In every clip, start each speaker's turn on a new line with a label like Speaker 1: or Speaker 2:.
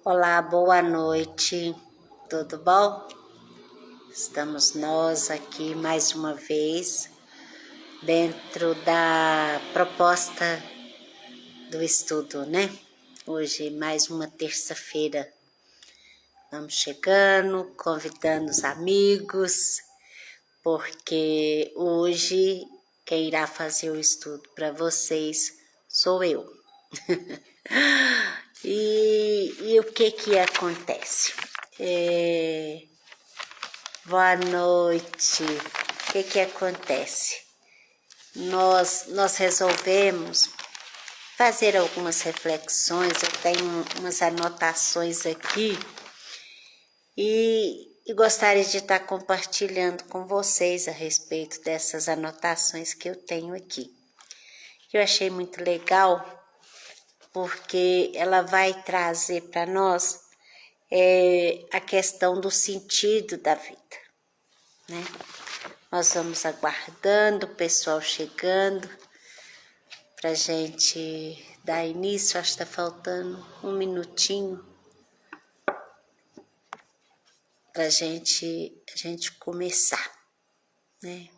Speaker 1: Olá, boa noite, tudo bom? Estamos nós aqui mais uma vez dentro da proposta do estudo, né? Hoje mais uma terça-feira. Vamos chegando, convidando os amigos, porque hoje quem irá fazer o estudo para vocês sou eu. E o que acontece? Boa noite. O que acontece? Nós resolvemos fazer algumas reflexões, eu tenho umas anotações aqui e gostaria de estar compartilhando com vocês a respeito dessas anotações que eu tenho aqui. Eu achei muito legal porque ela vai trazer para nós a questão do sentido da vida, né? Nós vamos aguardando o pessoal chegando para a gente dar início. Acho que está faltando um minutinho para a gente começar, né?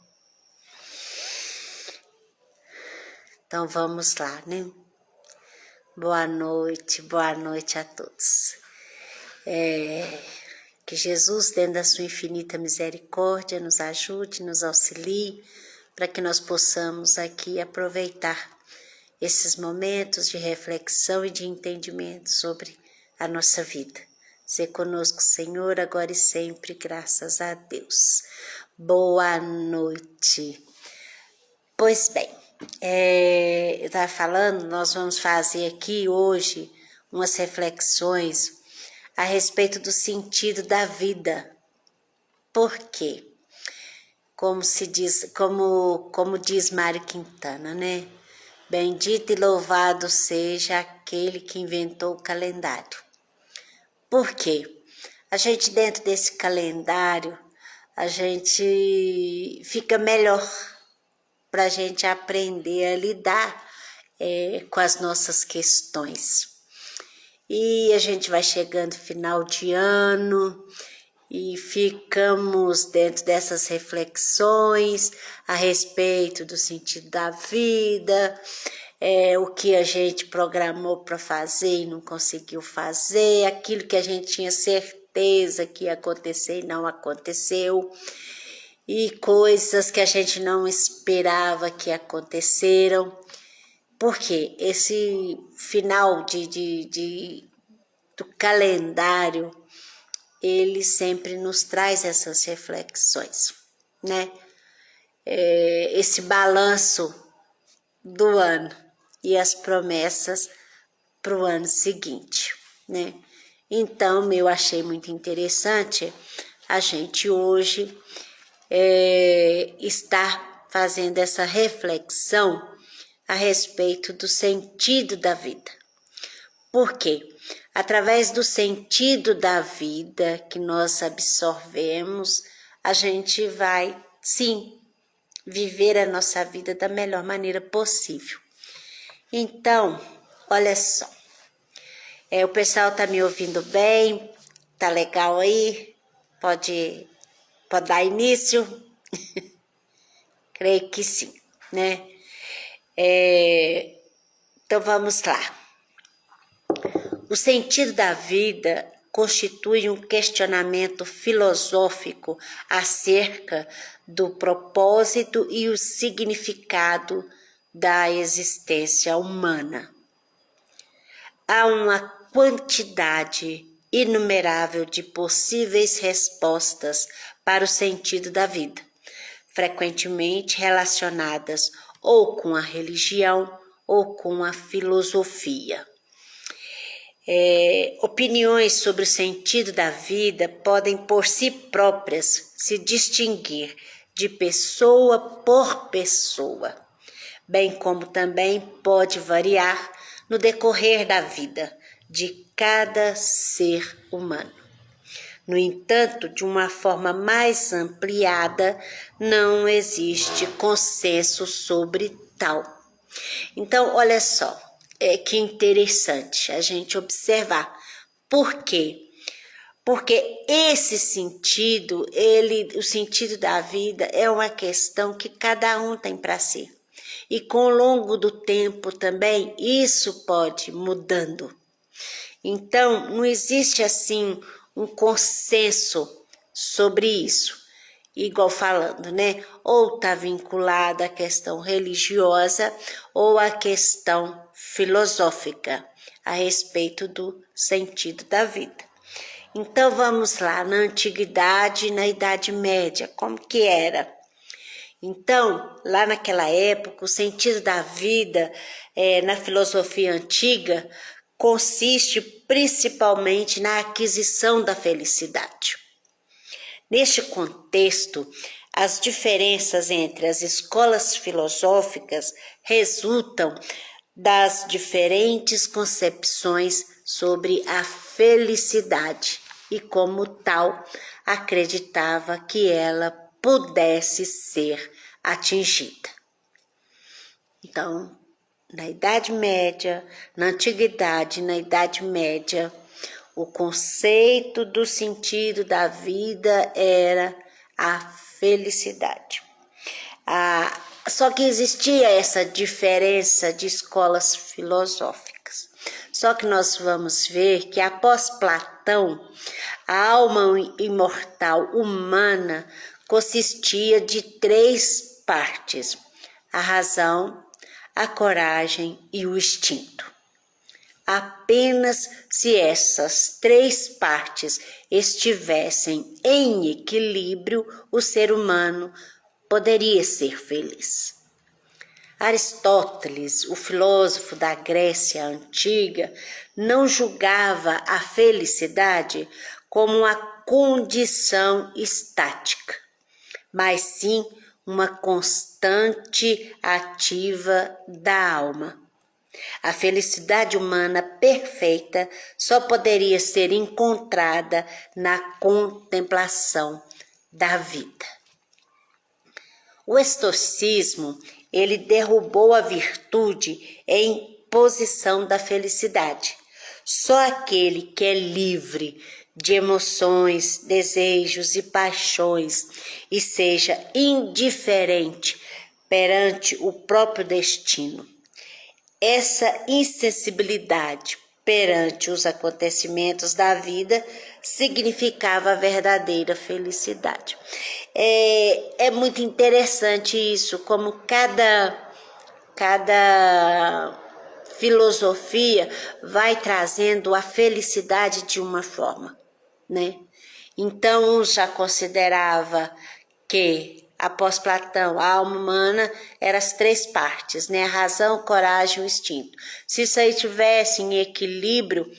Speaker 1: Então vamos lá, né? Boa noite a todos. Que Jesus, dentro da sua infinita misericórdia, nos ajude, nos auxilie, para que nós possamos aqui aproveitar esses momentos de reflexão e de entendimento sobre a nossa vida. Ser conosco, Senhor, agora e sempre, graças a Deus. Boa noite. Pois bem, eu estava falando, nós vamos fazer aqui hoje umas reflexões a respeito do sentido da vida. Por quê? Como diz Mário Quintana, né? Bendito e louvado seja aquele que inventou o calendário. Por quê? A gente dentro desse calendário, a gente fica melhor para a gente aprender a lidar com as nossas questões. E a gente vai chegando final de ano e ficamos dentro dessas reflexões a respeito do sentido da vida, o que a gente programou para fazer e não conseguiu fazer, aquilo que a gente tinha certeza que ia acontecer e não aconteceu, e coisas que a gente não esperava que aconteceram. Porque esse final do calendário, ele sempre nos traz essas reflexões, né? Esse balanço do ano e as promessas para o ano seguinte, né? Então, eu achei muito interessante a gente hoje estar fazendo essa reflexão a respeito do sentido da vida. Por quê? Através do sentido da vida que nós absorvemos, a gente vai, sim, viver a nossa vida da melhor maneira possível. Então, olha só, o pessoal tá me ouvindo bem? Tá legal aí? Pode dar início? Creio que sim, né? Então vamos lá. O sentido da vida constitui um questionamento filosófico acerca do propósito e o significado da existência humana. Há uma quantidade inumerável de possíveis respostas para o sentido da vida, frequentemente relacionadas ou com a religião ou com a filosofia. Opiniões sobre o sentido da vida podem por si próprias se distinguir de pessoa por pessoa, bem como também pode variar no decorrer da vida de cada ser humano. No entanto, de uma forma mais ampliada, não existe consenso sobre tal. Então, olha só, que interessante a gente observar. Por quê? Porque esse sentido, o sentido da vida é uma questão que cada um tem para si. E com o longo do tempo também, isso pode ir mudando. Então, não existe assim um consenso sobre isso. Igual falando, né? Ou está vinculada à questão religiosa ou à questão filosófica a respeito do sentido da vida. Então vamos lá, na antiguidade e na Idade Média, como que era? Então, lá naquela época, o sentido da vida na filosofia antiga consiste principalmente na aquisição da felicidade. Neste contexto, as diferenças entre as escolas filosóficas resultam das diferentes concepções sobre a felicidade e, como tal, acreditava que ela pudesse ser atingida. Então, na Idade Média, na Antiguidade, na Idade Média, o conceito do sentido da vida era a felicidade. Só que existia essa diferença de escolas filosóficas. Só que nós vamos ver que após Platão, a alma imortal humana consistia de 3 partes: a razão, a coragem e o instinto. Apenas se essas 3 partes estivessem em equilíbrio, o ser humano poderia ser feliz. Aristóteles, o filósofo da Grécia Antiga, não julgava a felicidade como uma condição estática, mas sim uma constante ativa da alma. A felicidade humana perfeita só poderia ser encontrada na contemplação da vida. O estoicismo, ele derrubou a virtude em posição da felicidade. Só aquele que é livre de emoções, desejos e paixões e seja indiferente perante o próprio destino. Essa insensibilidade perante os acontecimentos da vida significava a verdadeira felicidade. É muito interessante isso, como cada filosofia vai trazendo a felicidade de uma forma, né? Então, um já considerava que, após Platão, a alma humana eram as 3 partes, né? A razão, coragem e o instinto. Se isso aí estivesse em equilíbrio,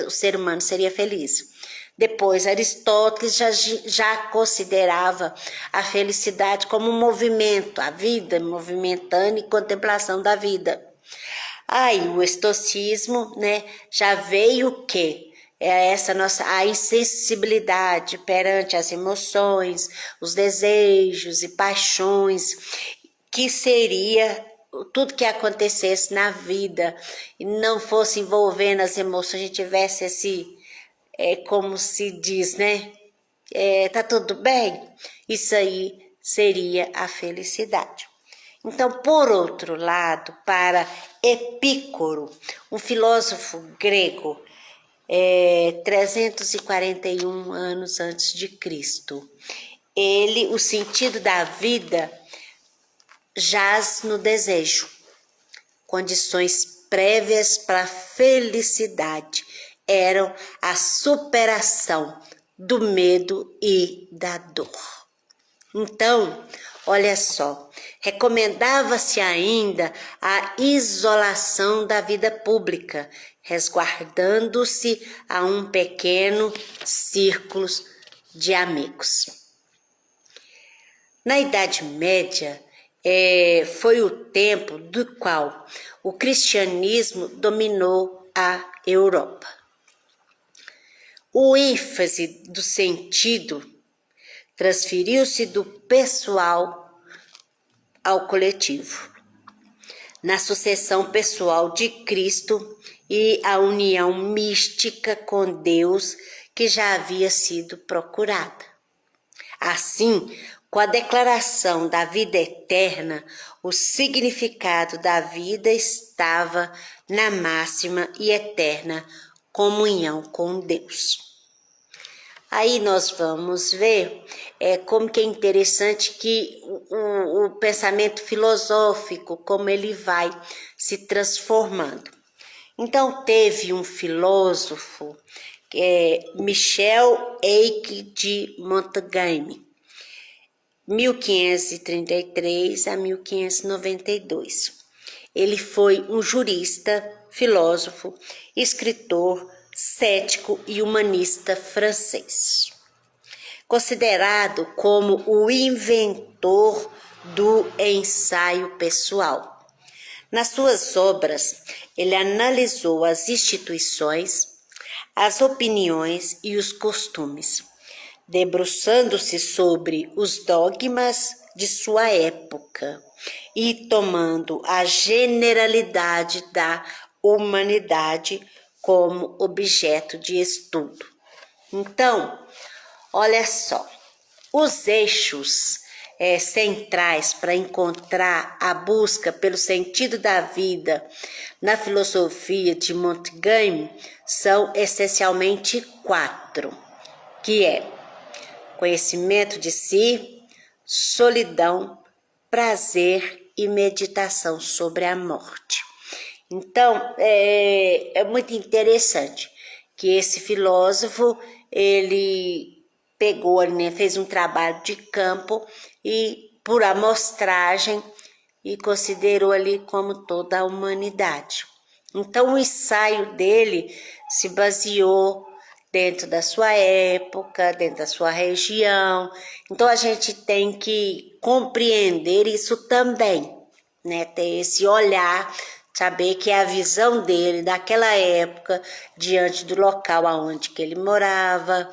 Speaker 1: o ser humano seria feliz. Depois, Aristóteles já considerava a felicidade como um movimento, a vida movimentando e contemplação da vida. Aí, o estoicismo, né, já veio o quê? A insensibilidade perante as emoções, os desejos e paixões, que seria tudo que acontecesse na vida e não fosse envolvendo as emoções, a gente tivesse como se diz, né? Tá tudo bem? Isso aí seria a felicidade. Então, por outro lado, para Epícoro, um filósofo grego, 341 anos antes de Cristo, o sentido da vida jaz no desejo, condições prévias para a felicidade eram a superação do medo e da dor. Então, olha só, recomendava-se ainda a isolação da vida pública, resguardando-se a um pequeno círculo de amigos. Na Idade Média, foi o tempo do qual o cristianismo dominou a Europa. O ênfase do sentido transferiu-se do pessoal ao coletivo. Na sucessão pessoal de Cristo e a união mística com Deus que já havia sido procurada. Assim, com a declaração da vida eterna, o significado da vida estava na máxima e eterna comunhão com Deus. Aí nós vamos ver como que é interessante que o pensamento filosófico, como ele vai se transformando. Então teve um filósofo, Michel Eyck de Montaigne, 1533 a 1592. Ele foi um jurista, filósofo, escritor, cético e humanista francês. Considerado como o inventor do ensaio pessoal. Nas suas obras, ele analisou as instituições, as opiniões e os costumes, debruçando-se sobre os dogmas de sua época e tomando a generalidade da humanidade como objeto de estudo. Então, olha só, os eixos centrais para encontrar a busca pelo sentido da vida na filosofia de Montaigne são essencialmente 4, que é conhecimento de si, solidão, prazer e meditação sobre a morte. Então, é muito interessante que esse filósofo, ele pegou, né, fez um trabalho de campo e por amostragem e considerou ali como toda a humanidade. Então, o ensaio dele se baseou dentro da sua época, dentro da sua região. Então, a gente tem que compreender isso também, né? Ter esse olhar, saber que é a visão dele daquela época, diante do local aonde que ele morava,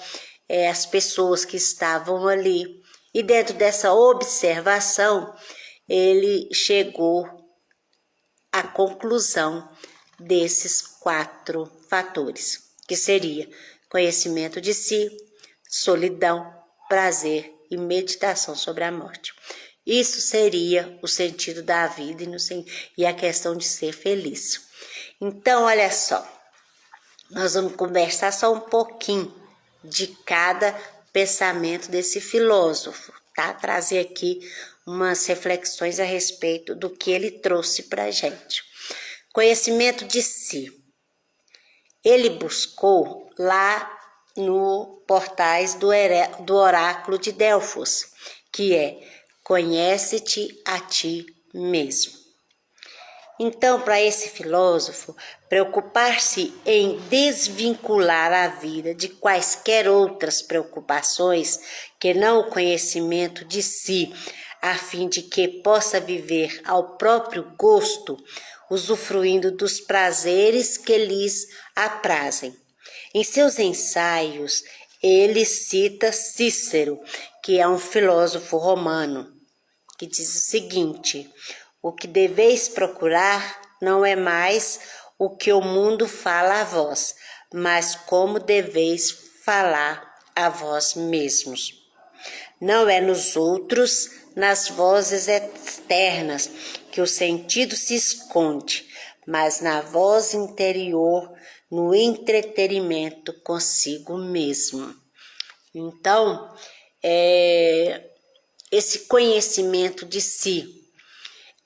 Speaker 1: as pessoas que estavam ali. E dentro dessa observação, ele chegou à conclusão desses 4 fatores, que seria conhecimento de si, solidão, prazer e meditação sobre a morte. Isso seria o sentido da vida e a questão de ser feliz. Então, olha só, nós vamos conversar só um pouquinho de cada pensamento desse filósofo, tá? Trazer aqui umas reflexões a respeito do que ele trouxe para a gente. Conhecimento de si. Ele buscou lá no portais do oráculo de Delfos, que é conhece-te a ti mesmo. Então, para esse filósofo, preocupar-se em desvincular a vida de quaisquer outras preocupações que não o conhecimento de si, a fim de que possa viver ao próprio gosto, usufruindo dos prazeres que lhes aprazem. Em seus ensaios, ele cita Cícero, que é um filósofo romano, que diz o seguinte: o que deveis procurar não é mais o que o mundo fala a vós, mas como deveis falar a vós mesmos. Não é nos outros, nas vozes externas, que o sentido se esconde, mas na voz interior, no entretenimento consigo mesmo. Então, esse conhecimento de si,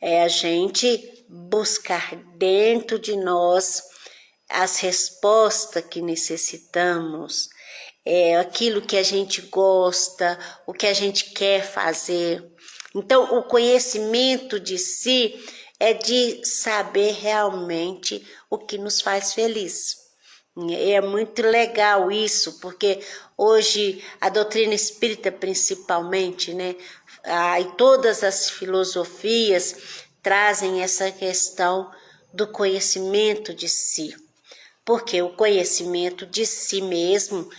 Speaker 1: é a gente buscar dentro de nós as respostas que necessitamos, aquilo que a gente gosta, o que a gente quer fazer. Então, o conhecimento de si é de saber realmente o que nos faz feliz. É muito legal isso, porque hoje a doutrina espírita principalmente, né, e todas as filosofias trazem essa questão do conhecimento de si, porque o conhecimento de si mesmo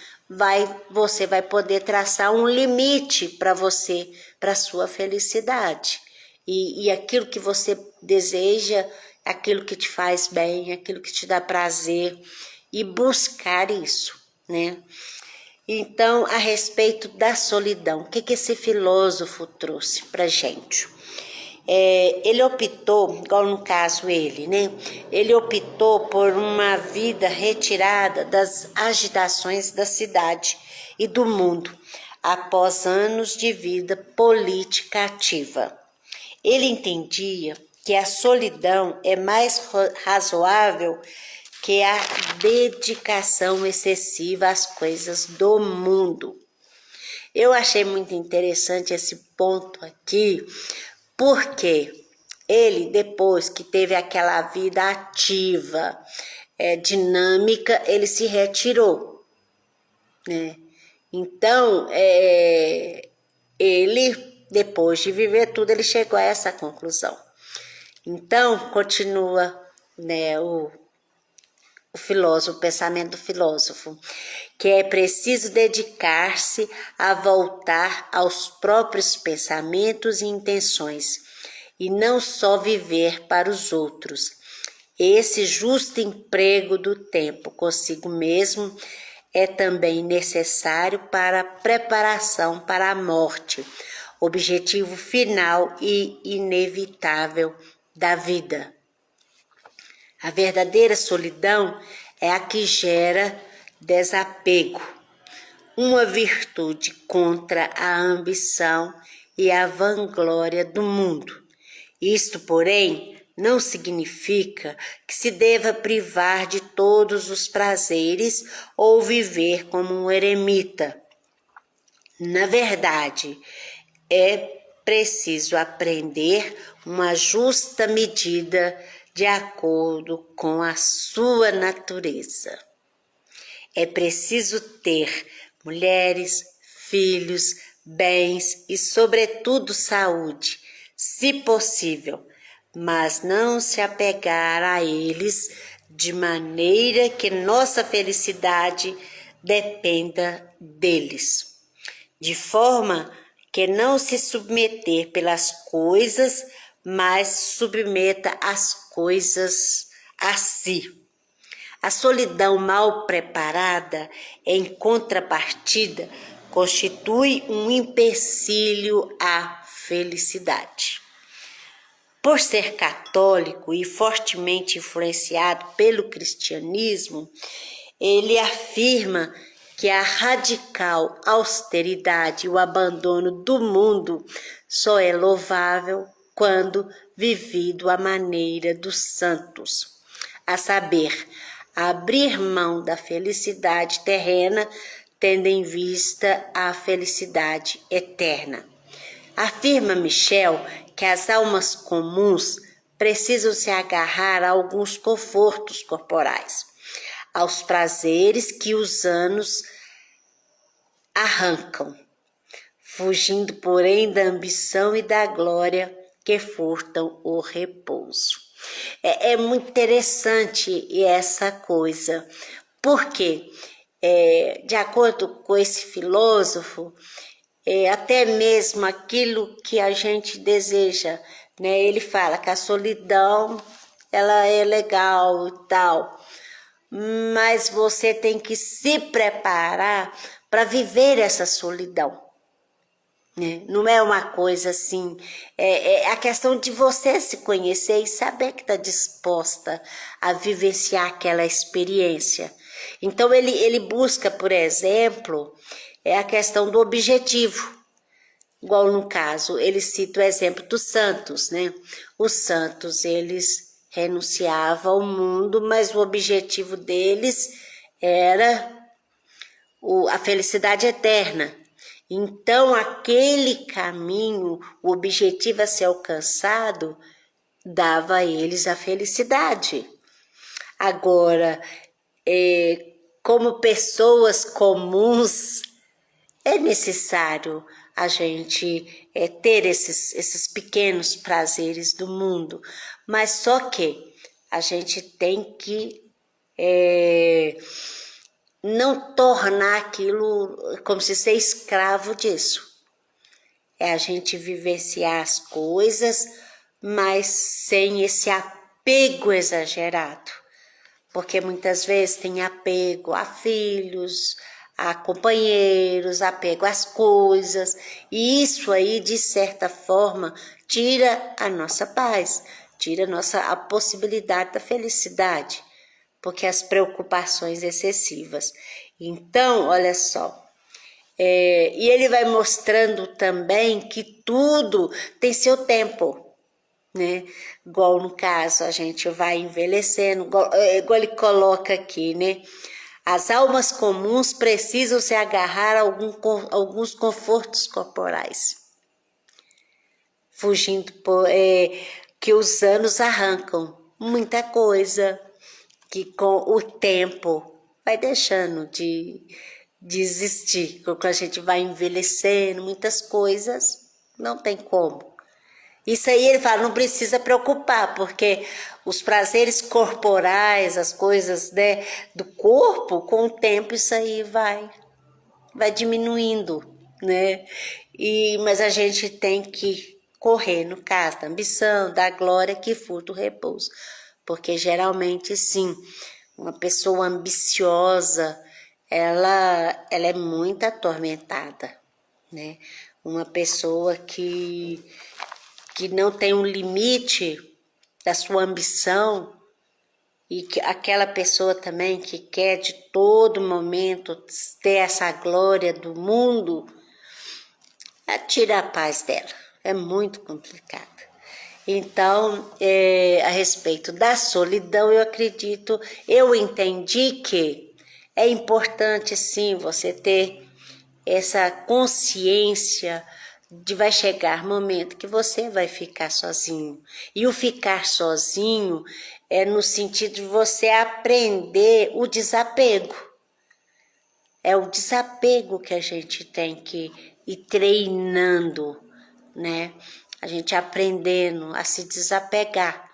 Speaker 1: você vai poder traçar um limite para você, para sua felicidade, e aquilo que você deseja aquilo que te faz bem, aquilo que te dá prazer e buscar isso, né? Então, a respeito da solidão, o que esse filósofo trouxe pra gente? Ele optou, igual no caso ele, né? Ele optou por uma vida retirada das agitações da cidade e do mundo, após anos de vida política ativa. Ele entendia que a solidão é mais razoável que a dedicação excessiva às coisas do mundo. Eu achei muito interessante esse ponto aqui, porque ele, depois que teve aquela vida ativa, dinâmica, ele se retirou, né? Então, ele, depois de viver tudo, ele chegou a essa conclusão. Então, continua, né, o filósofo, o pensamento do filósofo, que é preciso dedicar-se a voltar aos próprios pensamentos e intenções, e não só viver para os outros. Esse justo emprego do tempo consigo mesmo é também necessário para a preparação para a morte, objetivo final e inevitável da vida. A verdadeira solidão é a que gera desapego, uma virtude contra a ambição e a vanglória do mundo. Isto, porém, não significa que se deva privar de todos os prazeres ou viver como um eremita. Na verdade, é preciso aprender uma justa medida de acordo com a sua natureza. É preciso ter mulheres, filhos, bens e, sobretudo, saúde, se possível, mas não se apegar a eles de maneira que nossa felicidade dependa deles, de forma que não se submeter pelas coisas, mas submeta as coisas a si. A solidão mal preparada, em contrapartida, constitui um empecilho à felicidade. Por ser católico e fortemente influenciado pelo cristianismo, ele afirma que a radical austeridade e o abandono do mundo só é louvável quando vivido à maneira dos santos, a saber, abrir mão da felicidade terrena, tendo em vista a felicidade eterna. Afirma Michel que as almas comuns precisam se agarrar a alguns confortos corporais, aos prazeres que os anos arrancam, fugindo, porém, da ambição e da glória que furtam o repouso. É muito interessante essa coisa, porque, de acordo com esse filósofo, até mesmo aquilo que a gente deseja, né? Ele fala que a solidão, ela é legal e tal, mas você tem que se preparar para viver essa solidão. Não é uma coisa assim, é a questão de você se conhecer e saber que está disposta a vivenciar aquela experiência. Então ele busca, por exemplo, a questão do objetivo. Igual no caso, ele cita o exemplo dos santos, né? Os santos, eles renunciavam ao mundo, mas o objetivo deles era a felicidade eterna. Então, aquele caminho, o objetivo a ser alcançado, dava a eles a felicidade. Agora, como pessoas comuns, é necessário a gente ter esses pequenos prazeres do mundo, mas só que a gente tem que não tornar aquilo como se ser escravo disso. É a gente vivenciar as coisas, mas sem esse apego apego exagerado, porque muitas vezes tem apego a filhos, a companheiros, apego às coisas, e isso aí, de certa forma, tira a nossa paz, tira a possibilidade da felicidade, porque as preocupações excessivas. Então, olha só, e ele vai mostrando também que tudo tem seu tempo, né? Igual no caso, a gente vai envelhecendo, igual ele coloca aqui, né? As almas comuns precisam se agarrar a alguns confortos corporais, fugindo que os anos arrancam muita coisa, que com o tempo vai deixando de existir. Quando a gente vai envelhecendo, muitas coisas não tem como. Isso aí ele fala, não precisa preocupar, porque os prazeres corporais, as coisas, né, do corpo, com o tempo isso aí vai diminuindo, né? Mas a gente tem que correr, no caso da ambição, da glória que furta o repouso. Porque geralmente, sim, uma pessoa ambiciosa, ela é muito atormentada, né? Uma pessoa que não tem um limite da sua ambição, e que aquela pessoa também que quer de todo momento ter essa glória do mundo, tira a paz dela. É muito complicado. Então, a respeito da solidão, eu entendi que é importante sim você ter essa consciência de vai chegar momento que você vai ficar sozinho. E o ficar sozinho é no sentido de você aprender o desapego. É o desapego que a gente tem que ir treinando, né? A gente aprendendo a se desapegar.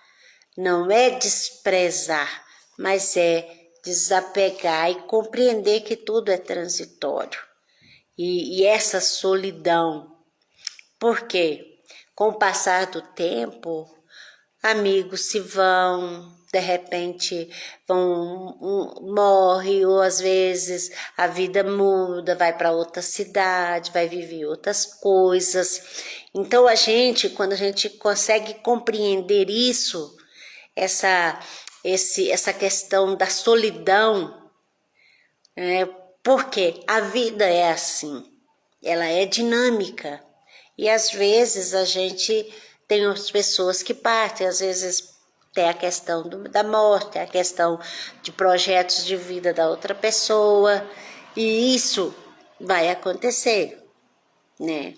Speaker 1: Não é desprezar, mas é desapegar e compreender que tudo é transitório. E essa solidão, por quê? Com o passar do tempo, amigos se vão, de repente morre, ou às vezes a vida muda, vai para outra cidade, vai viver outras coisas. Então quando a gente consegue compreender isso, essa questão da solidão, porque a vida é assim, ela é dinâmica. E às vezes a gente tem as pessoas que partem, às vezes tem a questão da morte, a questão de projetos de vida da outra pessoa, e isso vai acontecer, né?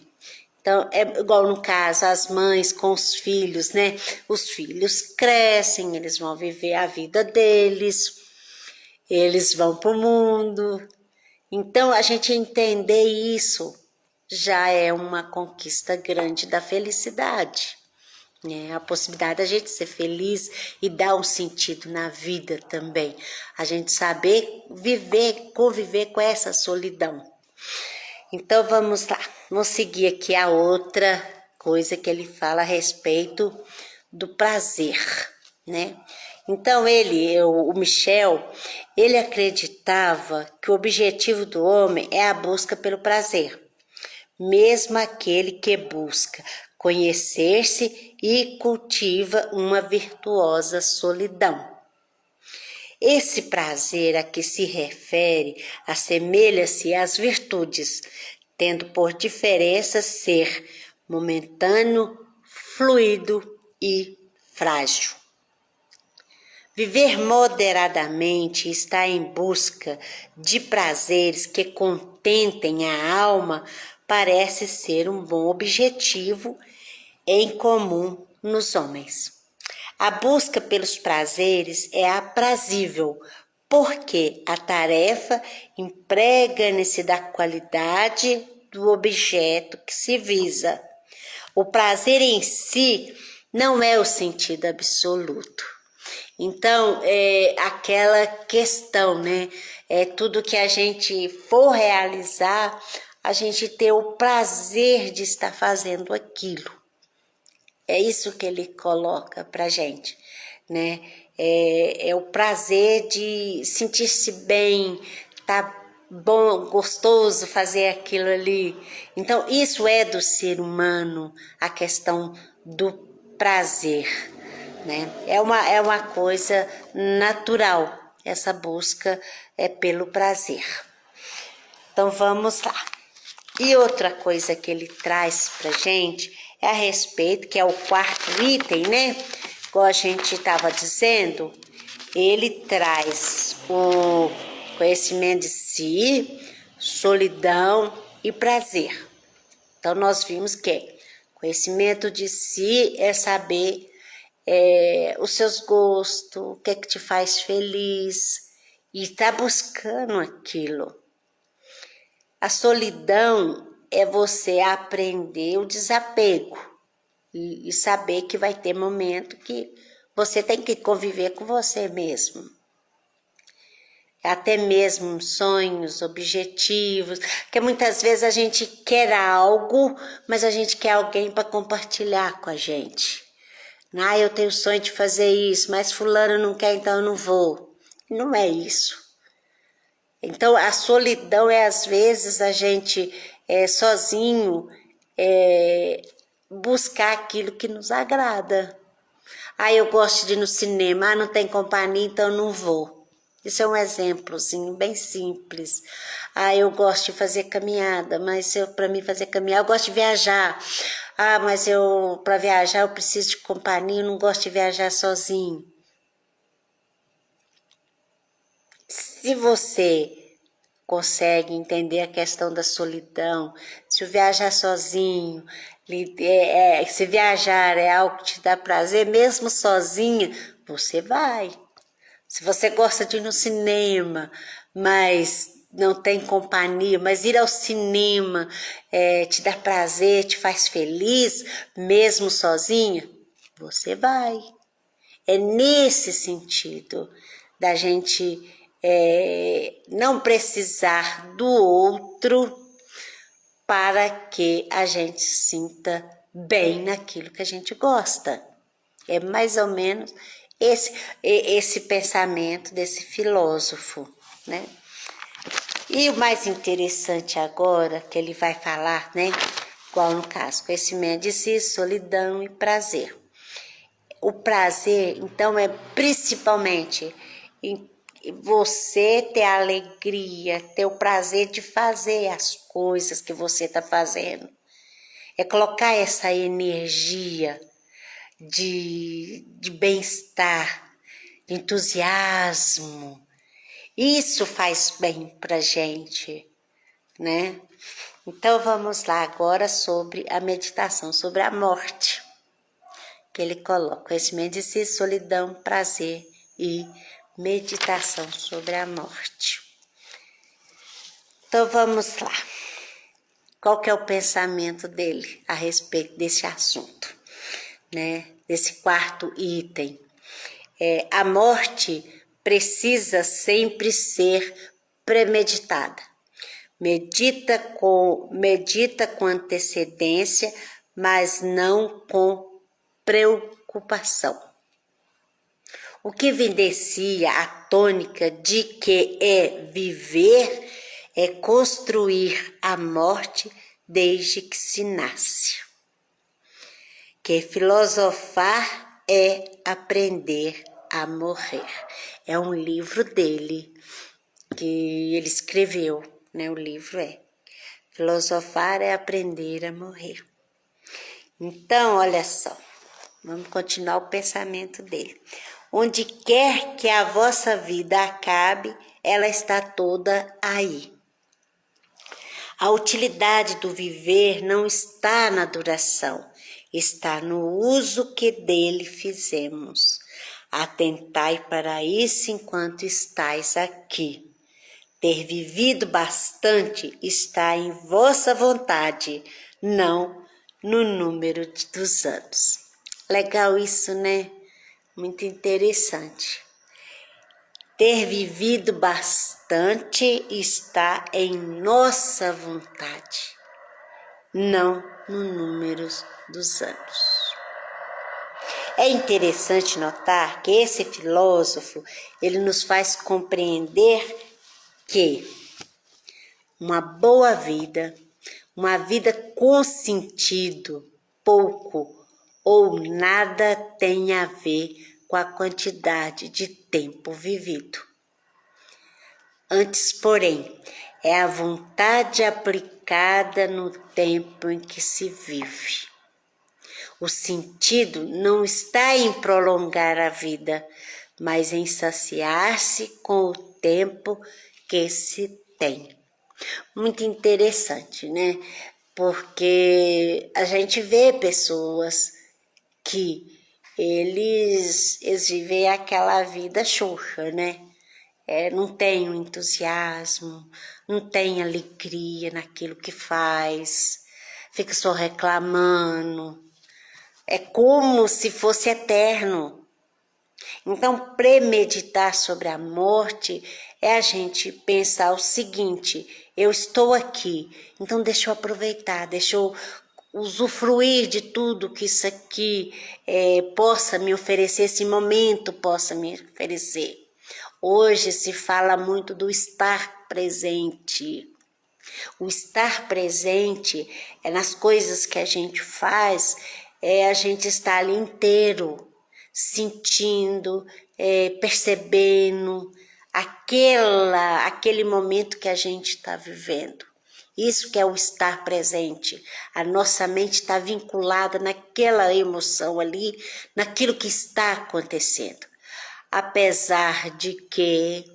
Speaker 1: Então, é igual no caso, as mães com os filhos, né? Os filhos crescem, eles vão viver a vida deles, eles vão para o mundo. Então, a gente entender isso já é uma conquista grande da felicidade, né? A possibilidade da gente ser feliz e dar um sentido na vida também. A gente saber conviver com essa solidão. Então vamos lá, vamos seguir aqui a outra coisa que ele fala a respeito do prazer, né? Então o Michel, ele acreditava que o objetivo do homem é a busca pelo prazer. Mesmo aquele que busca conhecer-se e cultiva uma virtuosa solidão. Esse prazer a que se refere assemelha-se às virtudes, tendo por diferença ser momentâneo, fluido e frágil. Viver moderadamente e estar em busca de prazeres que contentem a alma parece ser um bom objetivo em comum nos homens. A busca pelos prazeres é aprazível, porque a tarefa emprega-se da qualidade do objeto que se visa. O prazer em si não é o sentido absoluto. Então, aquela questão, né? Tudo que a gente for realizar, a gente ter o prazer de estar fazendo aquilo. É isso que ele coloca pra gente. né? É o prazer de sentir-se bem, tá bom, gostoso fazer aquilo ali. Então, isso é do ser humano, a questão do prazer, né? É uma coisa natural, essa busca é pelo prazer. Então, vamos lá. E outra coisa que ele traz pra gente é a respeito, que é o quarto item, né? Como a gente estava dizendo, ele traz o conhecimento de si, solidão e prazer. Então, nós vimos que conhecimento de si é saber os seus gostos, o que é que te faz feliz, e tá buscando aquilo. A solidão é você aprender o desapego e saber que vai ter momento que você tem que conviver com você mesmo. Até mesmo sonhos, objetivos, porque muitas vezes a gente quer algo, mas a gente quer alguém para compartilhar com a gente. Ah, eu tenho sonho de fazer isso, mas fulano não quer, então eu não vou. Não é isso. Então, a solidão é, às vezes, a gente sozinho buscar aquilo que nos agrada. Ah, eu gosto de ir no cinema, não tem companhia, então eu não vou. Isso é um exemplozinho bem simples. Ah, eu gosto de fazer caminhada, mas para mim fazer caminhada, eu gosto de viajar. Ah, mas para viajar eu preciso de companhia, eu não gosto de viajar sozinho. Se você consegue entender a questão da solidão, se viajar sozinho, se viajar é algo que te dá prazer, mesmo sozinha, você vai. Se você gosta de ir no cinema, mas não tem companhia, mas ir ao cinema te dá prazer, te faz feliz, mesmo sozinha, você vai. É nesse sentido da gente não precisar do outro para que a gente sinta bem naquilo que a gente gosta. É mais ou menos esse pensamento desse filósofo, né? E o mais interessante agora, que ele vai falar, né? Igual no caso, conhecimento de si, solidão e prazer. O prazer, então, é principalmente você ter a alegria, ter o prazer de fazer as coisas que você está fazendo. É colocar essa energia de bem-estar, de entusiasmo. Isso faz bem pra gente, né? Então vamos lá agora sobre a meditação, sobre a morte. Que ele coloca conhecimento de si, solidão, prazer e meditação sobre a morte. Então vamos lá. Qual que é o pensamento dele a respeito desse assunto, né? Desse quarto item. A morte precisa sempre ser premeditada. Medita com antecedência, mas não com preocupação. O que evidencia a tônica de que viver é construir a morte desde que se nasce. Que filosofar é aprender a morrer. É um livro dele que ele escreveu, né? O livro Filosofar é aprender a morrer. Então, olha só, vamos continuar o pensamento dele. Onde quer que a vossa vida acabe, ela está toda aí. A utilidade do viver não está na duração, está no uso que dele fizemos. Atentai para isso enquanto estais aqui. Ter vivido bastante está em vossa vontade, não no número dos anos. Legal isso, né? Muito interessante. Ter vivido bastante está em nossa vontade, não no número dos anos. É interessante notar que esse filósofo, ele nos faz compreender que uma boa vida, uma vida com sentido, pouco ou nada tem a ver com a quantidade de tempo vivido. Antes, porém, é a vontade aplicada no tempo em que se vive. O sentido não está em prolongar a vida, mas em saciar-se com o tempo que se tem. Muito interessante, né? Porque a gente vê pessoas que eles vivem aquela vida xoxa, né? Não tem o entusiasmo, não tem alegria naquilo que faz, fica só reclamando. É como se fosse eterno. Então, premeditar sobre a morte é a gente pensar o seguinte: eu estou aqui, então deixa eu aproveitar, deixa eu usufruir de tudo que isso aqui possa me oferecer, esse momento possa me oferecer. Hoje se fala muito do estar presente. O estar presente é nas coisas que a gente faz, a gente estar ali inteiro, sentindo, percebendo aquele momento que a gente está vivendo. Isso que é o estar presente. A nossa mente está vinculada naquela emoção ali, naquilo que está acontecendo. Apesar de que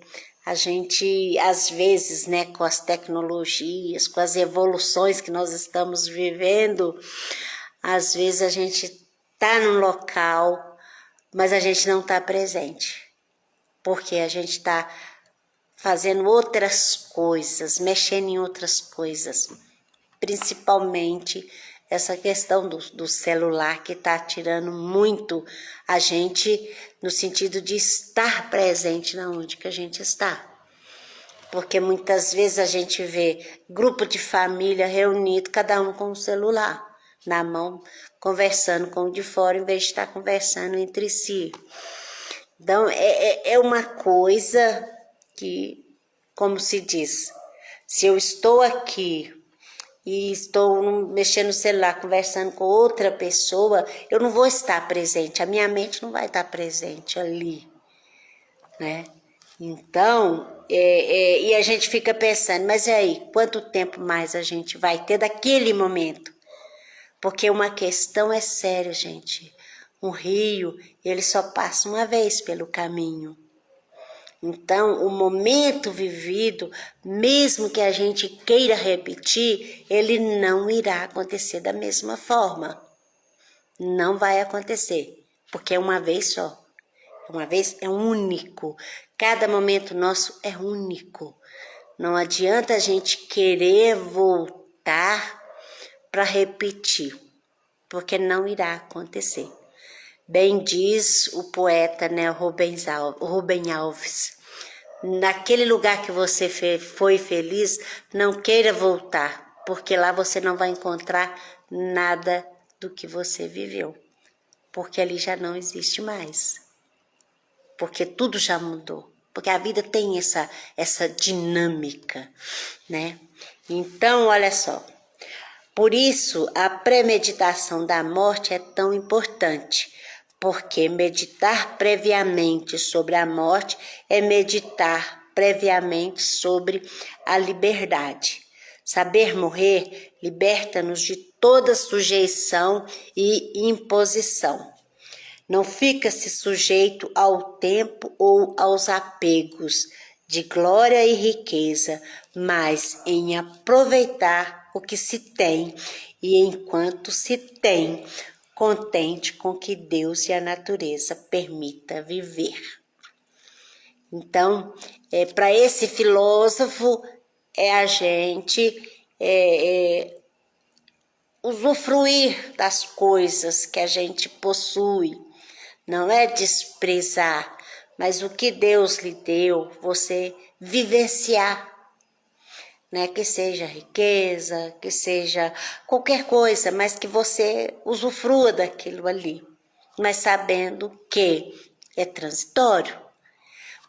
Speaker 1: a gente, às vezes, né, com as tecnologias, com as evoluções que nós estamos vivendo, às vezes a gente está num local, mas a gente não está presente, porque a gente está fazendo outras coisas, mexendo em outras coisas, principalmente essa questão do celular que está tirando muito a gente no sentido de estar presente na onde que a gente está. Porque muitas vezes a gente vê grupo de família reunido, cada um com o celular na mão, conversando com o de fora, em vez de estar conversando entre si. Então, é uma coisa que, como se diz, se eu estou aqui e estou mexendo no celular, conversando com outra pessoa, eu não vou estar presente, a minha mente não vai estar presente ali, né? Então, e a gente fica pensando, mas e aí, quanto tempo mais a gente vai ter daquele momento? Porque uma questão é séria, gente. Um rio, ele só passa uma vez pelo caminho. Então, o momento vivido, mesmo que a gente queira repetir, ele não irá acontecer da mesma forma. Não vai acontecer, porque é uma vez só. Uma vez é único. Cada momento nosso é único. Não adianta a gente querer voltar para repetir, porque não irá acontecer. Bem diz o poeta, né, Rubem Alves, naquele lugar que você foi feliz, não queira voltar, porque lá você não vai encontrar nada do que você viveu, porque ali já não existe mais, porque tudo já mudou, porque a vida tem essa dinâmica, né? Então, olha só, por isso a premeditação da morte é tão importante, porque meditar previamente sobre a morte é meditar previamente sobre a liberdade. Saber morrer liberta-nos de toda sujeição e imposição. Não fica-se sujeito ao tempo ou aos apegos de glória e riqueza, mas em aproveitar o que se tem e enquanto se tem, contente com que Deus e a natureza permita viver. Então, para esse filósofo, a gente usufruir das coisas que a gente possui, não é desprezar, mas o que Deus lhe deu, você vivenciar, né? Que seja riqueza, que seja qualquer coisa, mas que você usufrua daquilo ali, mas sabendo que é transitório.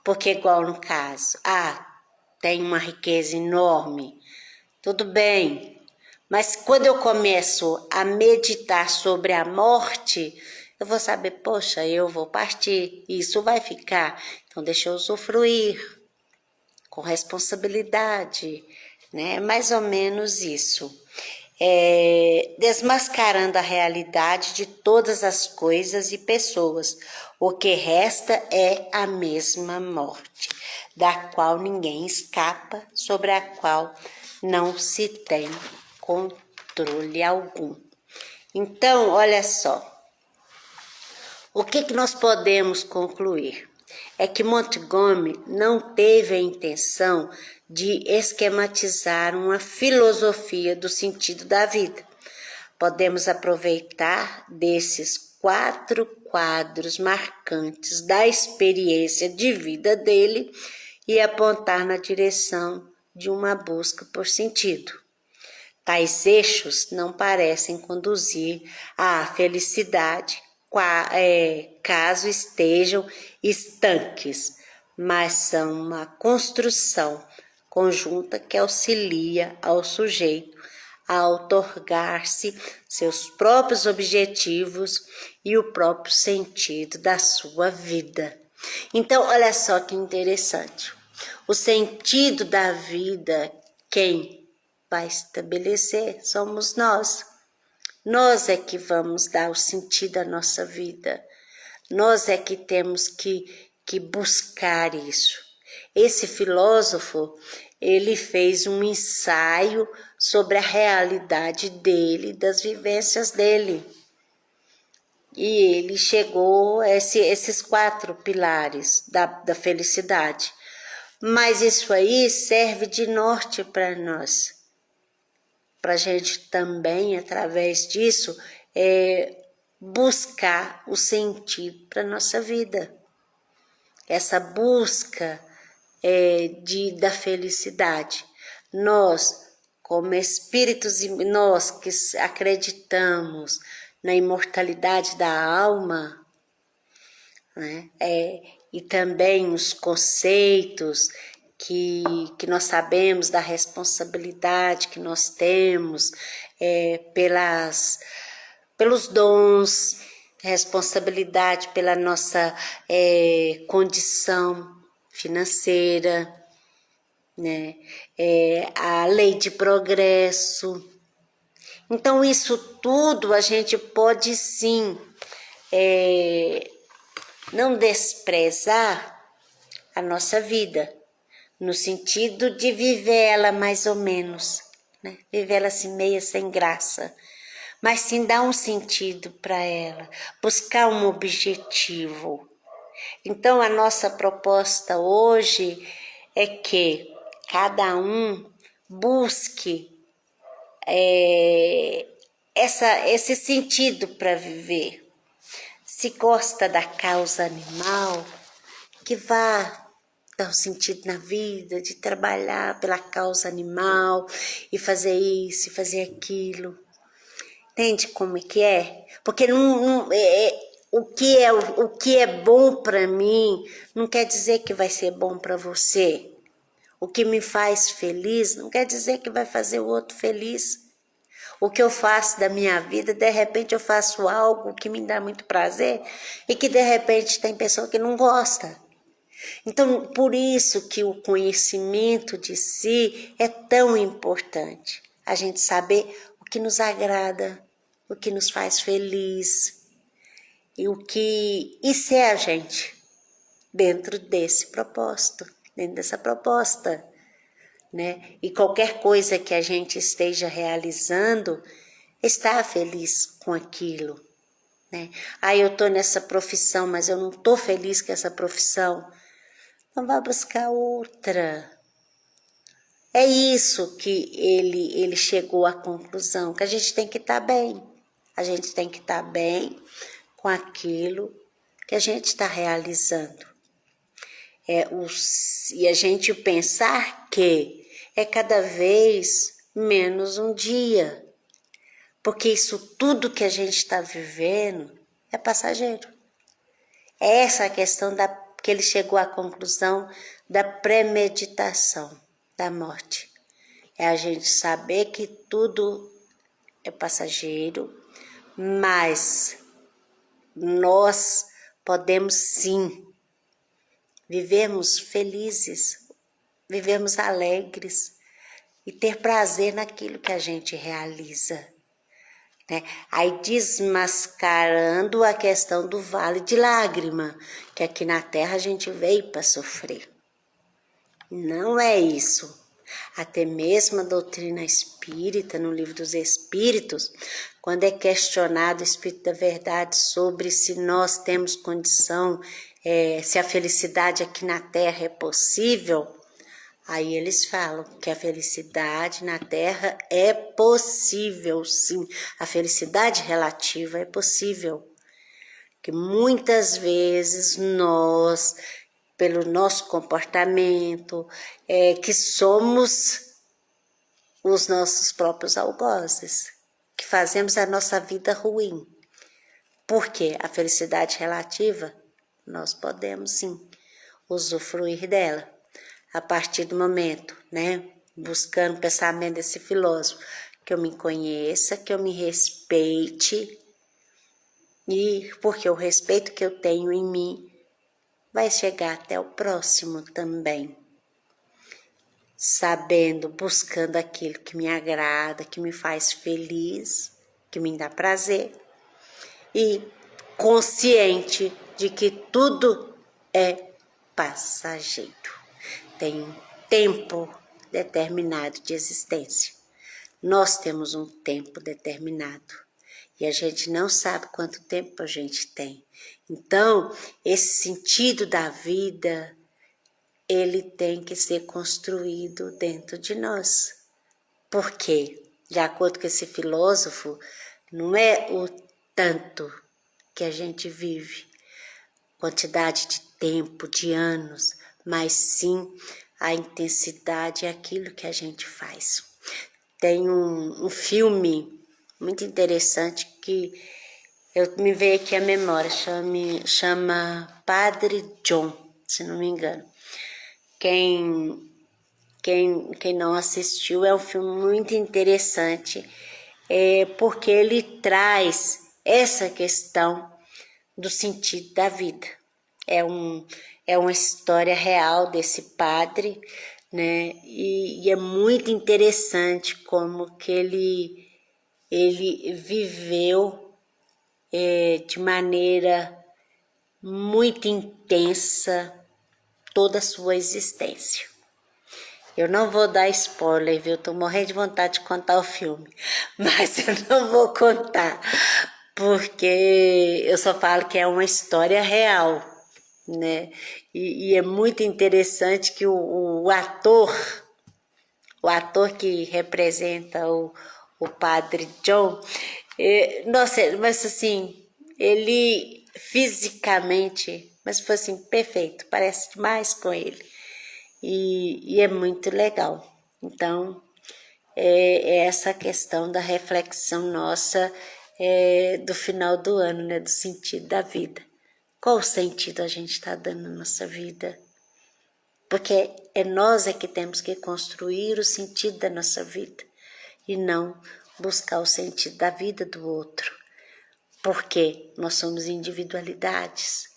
Speaker 1: Porque igual no caso, tem uma riqueza enorme, tudo bem, mas quando eu começo a meditar sobre a morte, eu vou saber, poxa, eu vou partir, isso vai ficar, então deixa eu usufruir com responsabilidade, né? Mais ou menos isso. Desmascarando a realidade de todas as coisas e pessoas. O que resta é a mesma morte, da qual ninguém escapa, sobre a qual não se tem controle algum. Então, olha só, o que nós podemos concluir? É que Montgomery não teve a intenção de esquematizar uma filosofia do sentido da vida. Podemos aproveitar desses 4 quadros marcantes da experiência de vida dele e apontar na direção de uma busca por sentido. Tais eixos não parecem conduzir à felicidade, caso estejam estanques, mas são uma construção conjunta que auxilia ao sujeito a outorgar-se seus próprios objetivos e o próprio sentido da sua vida. Então, olha só que interessante. O sentido da vida, quem vai estabelecer somos nós. Nós é que vamos dar o sentido à nossa vida. Nós é que temos que buscar isso. Esse filósofo, ele fez um ensaio sobre a realidade dele, das vivências dele. E ele chegou a esses 4 pilares da felicidade. Mas isso aí serve de norte para nós. Para a gente também, através disso, buscar o sentido para a nossa vida. Essa busca da felicidade. Nós, como espíritos, nós que acreditamos na imortalidade da alma, né? E também os conceitos que nós sabemos da responsabilidade que nós temos pelos dons, responsabilidade pela nossa condição financeira, né? A lei de progresso. Então, isso tudo a gente pode sim não desprezar a nossa vida, no sentido de viver ela mais ou menos, né? Viver ela assim meio sem graça, mas sim dar um sentido para ela, buscar um objetivo. Então, a nossa proposta hoje é que cada um busque esse sentido para viver. Se gosta da causa animal, que vá dar um sentido na vida, de trabalhar pela causa animal e fazer isso e fazer aquilo. Entende como é que é? Porque o que é bom para mim não quer dizer que vai ser bom para você. O que me faz feliz não quer dizer que vai fazer o outro feliz. O que eu faço da minha vida, de repente eu faço algo que me dá muito prazer e que de repente tem pessoa que não gosta. Então, por isso que o conhecimento de si é tão importante. A gente saber o que nos agrada, o que nos faz feliz e ser a gente dentro desse propósito, dentro dessa proposta, né? E qualquer coisa que a gente esteja realizando, estar feliz com aquilo, né? Eu tô nessa profissão, mas eu não tô feliz com essa profissão. Então vai buscar outra. É isso que ele chegou à conclusão, que a gente tem que estar bem. A gente tem que estar bem com aquilo que a gente está realizando. E a gente pensar que é cada vez menos um dia. Porque isso tudo que a gente está vivendo é passageiro. Essa é a questão que ele chegou à conclusão da premeditação da morte. É a gente saber que tudo é passageiro, mas nós podemos sim vivermos felizes, vivermos alegres e ter prazer naquilo que a gente realiza, né? Aí desmascarando a questão do vale de lágrima, que aqui na Terra a gente veio para sofrer. Não é isso. Até mesmo a doutrina espírita, no Livro dos Espíritos, quando é questionado o Espírito da Verdade sobre se nós temos condição, se a felicidade aqui na Terra é possível, aí eles falam que a felicidade na Terra é possível, sim. A felicidade relativa é possível. Que muitas vezes nós, pelo nosso comportamento, que somos os nossos próprios algozes, que fazemos a nossa vida ruim. Porque a felicidade relativa, nós podemos sim usufruir dela. A partir do momento, né, buscando o pensamento desse filósofo, que eu me conheça, que eu me respeite, e porque o respeito que eu tenho em mim vai chegar até o próximo também. Sabendo, buscando aquilo que me agrada, que me faz feliz, que me dá prazer, e consciente de que tudo é passageiro. Tem um tempo determinado de existência. Nós temos um tempo determinado e a gente não sabe quanto tempo a gente tem. Então, esse sentido da vida, ele tem que ser construído dentro de nós. Por quê? De acordo com esse filósofo, não é o tanto que a gente vive, quantidade de tempo, de anos, mas sim a intensidade é aquilo que a gente faz. Tem um filme muito interessante que me veio aqui à memória, chama Padre John, se não me engano. Quem não assistiu, é um filme muito interessante, porque ele traz essa questão do sentido da vida. É uma história real desse padre, né? E é muito interessante como que ele viveu de maneira muito intensa toda a sua existência. Eu não vou dar spoiler, viu? Tô morrendo de vontade de contar o filme, mas eu não vou contar, porque eu só falo que é uma história real, né? E é muito interessante que o ator que representa o Padre John, nossa, mas assim, ele fisicamente, mas foi assim, perfeito, parece demais com ele. E é muito legal. Então, é essa questão da reflexão nossa do final do ano, né? Do sentido da vida. Qual o sentido a gente está dando na nossa vida? Porque nós que temos que construir o sentido da nossa vida e não buscar o sentido da vida do outro. Porque nós somos individualidades.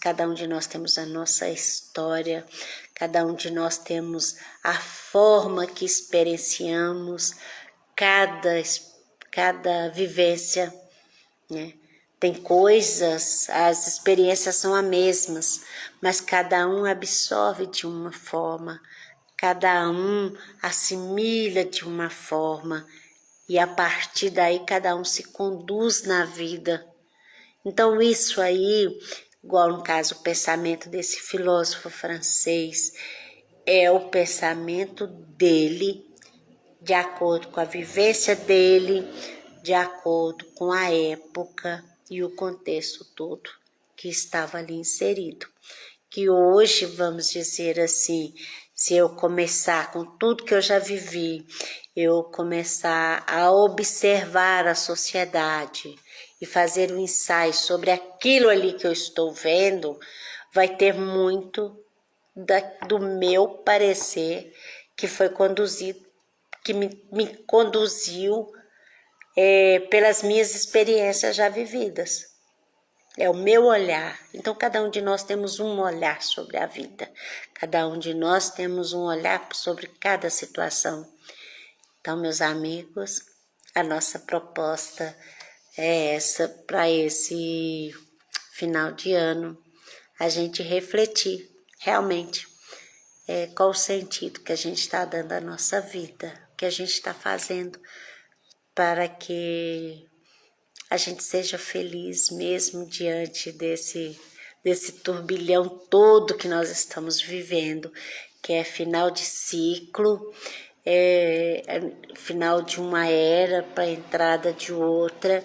Speaker 1: Cada um de nós temos a nossa história, cada um de nós temos a forma que experienciamos cada vivência, né? Tem coisas, as experiências são as mesmas, mas cada um absorve de uma forma, cada um assimila de uma forma, e a partir daí cada um se conduz na vida. Então isso aí, igual no caso o pensamento desse filósofo francês, é o pensamento dele, de acordo com a vivência dele, de acordo com a época e o contexto todo que estava ali inserido. Que hoje, vamos dizer assim, se eu começar com tudo que eu já vivi, eu começar a observar a sociedade e fazer um ensaio sobre aquilo ali que eu estou vendo, vai ter muito do meu parecer que foi conduzido, que me conduziu pelas minhas experiências já vividas. É o meu olhar. Então, cada um de nós temos um olhar sobre a vida. Cada um de nós temos um olhar sobre cada situação. Então, meus amigos, a nossa proposta é essa, para esse final de ano, a gente refletir realmente qual o sentido que a gente está dando à nossa vida, o que a gente está fazendo para que a gente seja feliz mesmo diante desse turbilhão todo que nós estamos vivendo, que é final de ciclo, final de uma era para a entrada de outra.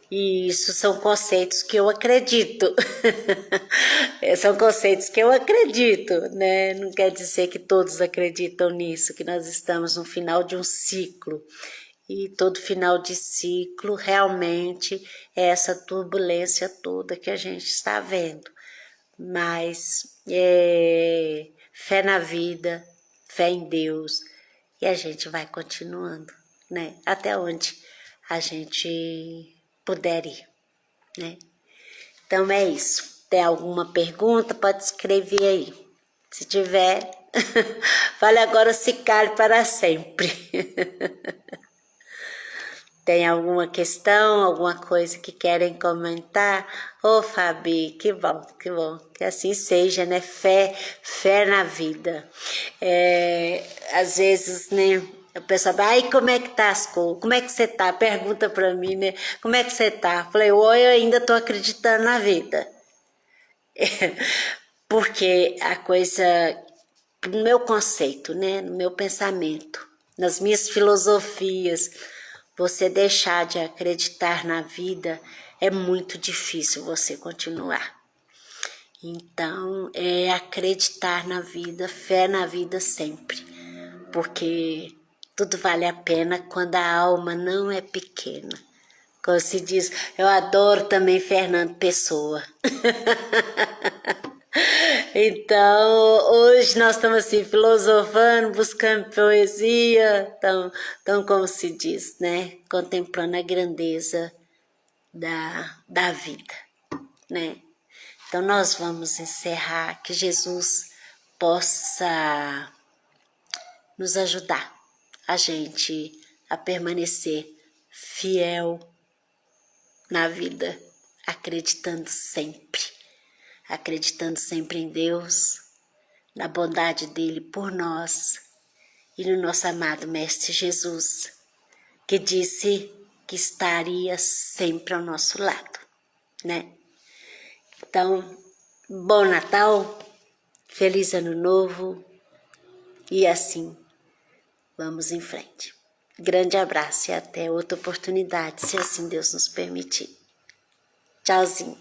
Speaker 1: E isso são conceitos que eu acredito. São conceitos que eu acredito, né? Não quer dizer que todos acreditam nisso, que nós estamos no final de um ciclo. E todo final de ciclo realmente é essa turbulência toda que a gente está vendo. Mas fé na vida, fé em Deus, e a gente vai continuando, né? Até onde a gente puder ir, né? Então é isso. Tem alguma pergunta? Pode escrever aí. Se tiver, fale agora se cale para sempre. Tem alguma questão, alguma coisa que querem comentar? Ô, Fabi, que bom, que assim seja, né? Fé na vida. Às vezes, né, a pessoa fala, ai, como é que tá as coisas? Como é que você tá? Pergunta pra mim, né? Como é que você tá? Falei, oi, eu ainda tô acreditando na vida. Porque a coisa, no meu conceito, né, no meu pensamento, nas minhas filosofias, você deixar de acreditar na vida é muito difícil você continuar. Então, é acreditar na vida, fé na vida sempre. Porque tudo vale a pena quando a alma não é pequena. Como se diz, eu adoro também Fernando Pessoa. Então, hoje nós estamos assim, filosofando, buscando poesia, então como se diz, né? Contemplando a grandeza da vida, né? Então, nós vamos encerrar, que Jesus possa nos ajudar, a gente a permanecer fiel na vida, acreditando sempre em Deus, na bondade dele por nós e no nosso amado Mestre Jesus, que disse que estaria sempre ao nosso lado, né? Então, bom Natal, feliz Ano Novo e assim vamos em frente. Grande abraço e até outra oportunidade, se assim Deus nos permitir. Tchauzinho.